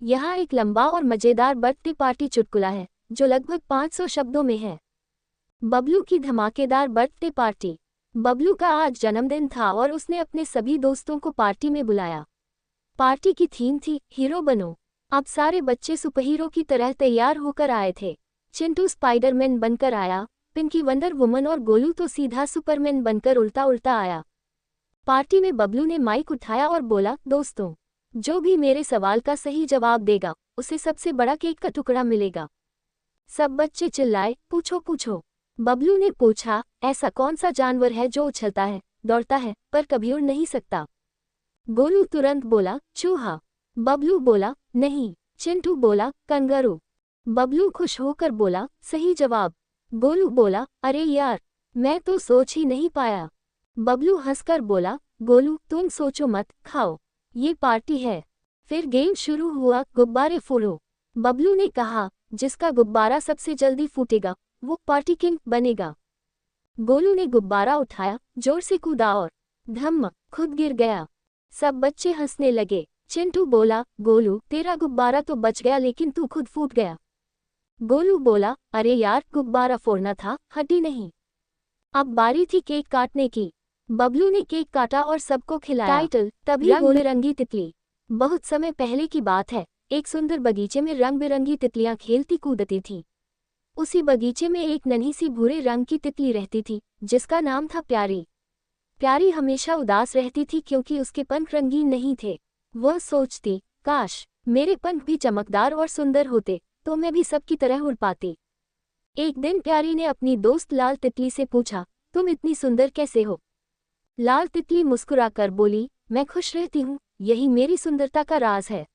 यहाँ एक लंबा और मजेदार बर्थडे पार्टी चुटकुला है जो लगभग 500 शब्दों में है। बबलू की धमाकेदार बर्थडे पार्टी। बबलू का आज जन्मदिन था और उसने अपने सभी दोस्तों को पार्टी में बुलाया। पार्टी की थीम थी हीरो बनो। अब सारे बच्चे सुपरहीरो की तरह तैयार होकर आए थे। चिंटू स्पाइडरमैन बनकर आया, पिंकी वंडर वुमन और गोलू तो सीधा सुपरमैन बनकर उल्टा उल्टा आया। पार्टी में बबलू ने माइक उठाया और बोला, दोस्तों, जो भी मेरे सवाल का सही जवाब देगा उसे सबसे बड़ा केक का टुकड़ा मिलेगा। सब बच्चे चिल्लाए, पूछो पूछो। बबलू ने पूछा, ऐसा कौन सा जानवर है जो उछलता है, दौड़ता है, पर कभी उड़ नहीं सकता? गोलू तुरंत बोला, चूहा। बबलू बोला, नहीं। चिंटू बोला, कंगारू। बबलू खुश होकर बोला, सही जवाब। गोलू बोला, अरे यार, मैं तो सोच ही नहीं पाया। बबलू हंसकर बोला, गोलू तुम सोचो मत, खाओ, ये पार्टी है। फिर गेम शुरू हुआ, गुब्बारे फोड़ो। बबलू ने कहा, जिसका गुब्बारा सबसे जल्दी फूटेगा वो पार्टी किंग बनेगा। गोलू ने गुब्बारा उठाया, जोर से कूदा और धम्म खुद गिर गया। सब बच्चे हंसने लगे। चिंटू बोला, गोलू तेरा गुब्बारा तो बच गया लेकिन तू खुद फूट गया। गोलू बोला, अरे यार, गुब्बारा फोड़ना था, हड्डी नहीं। अब बारी थी केक काटने की। बबलू ने केक काटा और सबको खिलाया। टाइटल, तभी रंग बिरंगी तितली। बहुत समय पहले की बात है, एक सुंदर बगीचे में रंग बिरंगी तितलियां खेलती कूदती थीं। उसी बगीचे में एक नन्ही सी भूरे रंग की तितली रहती थी जिसका नाम था प्यारी। प्यारी हमेशा उदास रहती थी क्योंकि उसके पंख रंगीन नहीं थे। वह सोचती, काश मेरे पंख भी चमकदार और सुंदर होते तो मैं भी सबकी तरह उड़ पाती। एक दिन प्यारी ने अपनी दोस्त लाल तितली से पूछा, तुम इतनी सुंदर कैसे हो? लाल तितली मुस्कुराकर बोली, मैं खुश रहती हूँ, यही मेरी सुंदरता का राज है।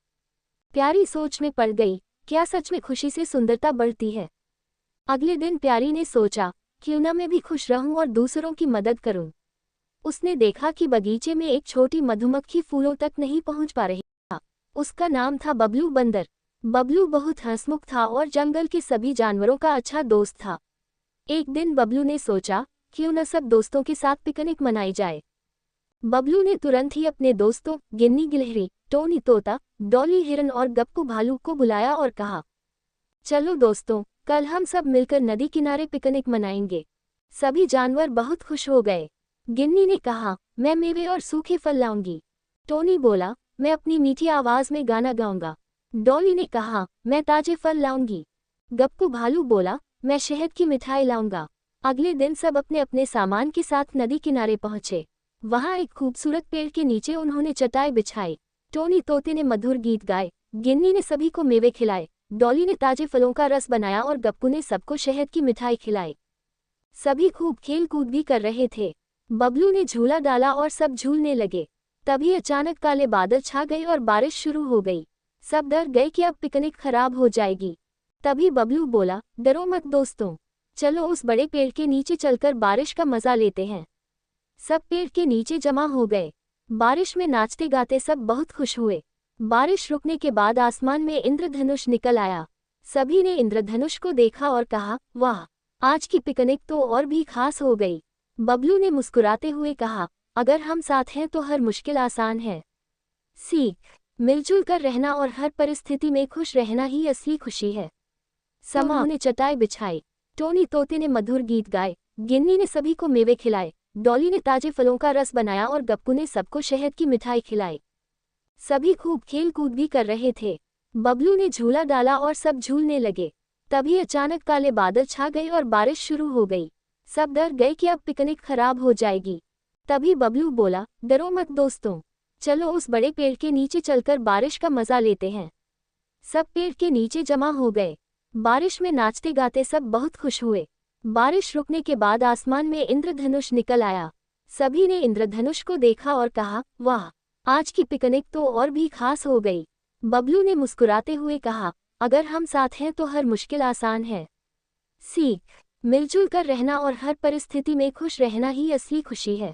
प्यारी सोच में पड़ गई, क्या सच में खुशी से सुंदरता बढ़ती है? अगले दिन प्यारी ने सोचा, क्यों न मैं भी खुश रहूं और दूसरों की मदद करूं। उसने देखा कि बगीचे में एक छोटी मधुमक्खी फूलों तक नहीं पहुंच पा रही था। उसका नाम था बबलू बंदर। बबलू बहुत हंसमुख था और जंगल के सभी जानवरों का अच्छा दोस्त था। एक दिन बबलू ने सोचा, क्यों न सब दोस्तों के साथ पिकनिक मनाई जाए। बबलू ने तुरंत ही अपने दोस्तों गिन्नी गिलहरी, टोनी तोता, डॉली हिरन और गप्पू भालू को बुलाया और कहा, चलो दोस्तों, कल हम सब मिलकर नदी किनारे पिकनिक मनाएंगे। सभी जानवर बहुत खुश हो गए। गिन्नी ने कहा, मैं मेवे और सूखे फल लाऊंगी। टोनी बोला, मैं अपनी मीठी आवाज में गाना गाऊंगा। डॉली ने कहा, मैं ताजे फल लाऊंगी। गप्पू भालू बोला, मैं शहद की मिठाई लाऊंगा। अगले दिन सब अपने अपने सामान के साथ नदी किनारे पहुंचे। वहां एक खूबसूरत पेड़ के नीचे उन्होंने चटाई बिछाई। टोनी तोते ने मधुर गीत गाए, गिन्नी ने सभी को मेवे खिलाए, डॉली ने ताजे फलों का रस बनाया और गप्पू ने सबको शहद की मिठाई खिलाई। सभी खूब खेल कूद भी कर रहे थे। बबलू ने झूला डाला और सब झूलने लगे। तभी अचानक काले बादल छा गए और बारिश शुरू हो गई। सब डर गए कि अब पिकनिक खराब हो जाएगी। तभी बबलू बोला, डरो मत दोस्तों, चलो उस बड़े पेड़ के नीचे चलकर बारिश का मजा लेते हैं। सब पेड़ के नीचे जमा हो गए। बारिश में नाचते गाते सब बहुत खुश हुए। बारिश रुकने के बाद आसमान में इंद्रधनुष निकल आया। सभी ने इंद्रधनुष को देखा और कहा, वाह, आज की पिकनिक तो और भी खास हो गई। बबलू ने मुस्कुराते हुए कहा, अगर हम साथ हैं तो हर मुश्किल आसान है। सीख, मिलजुल कर रहना और हर परिस्थिति में खुश रहना ही असली खुशी है। समाप्त। ने चटाई बिछाई, टोनी तोते ने मधुर गीत गाए, गिन्नी ने सभी को मेवे खिलाए, डॉली ने ताजे फलों का रस बनाया और गप्पू ने सबको शहद की मिठाई खिलाई। सभी खूब खेल कूद भी कर रहे थे। बबलू ने झूला डाला और सब झूलने लगे। तभी अचानक काले बादल छा गए और बारिश शुरू हो गई। सब डर गए कि अब पिकनिक खराब हो जाएगी। तभी बबलू बोला, डरो मत दोस्तों, चलो उस बड़े पेड़ के नीचे चलकर बारिश का मजा लेते हैं। सब पेड़ के नीचे जमा हो गए। बारिश में नाचते गाते सब बहुत खुश हुए। बारिश रुकने के बाद आसमान में इंद्रधनुष निकल आया। सभी ने इंद्रधनुष को देखा और कहा, वाह, आज की पिकनिक तो और भी खास हो गई। बबलू ने मुस्कुराते हुए कहा, अगर हम साथ हैं तो हर मुश्किल आसान है। सीख, मिलजुल कर रहना और हर परिस्थिति में खुश रहना ही असली खुशी है।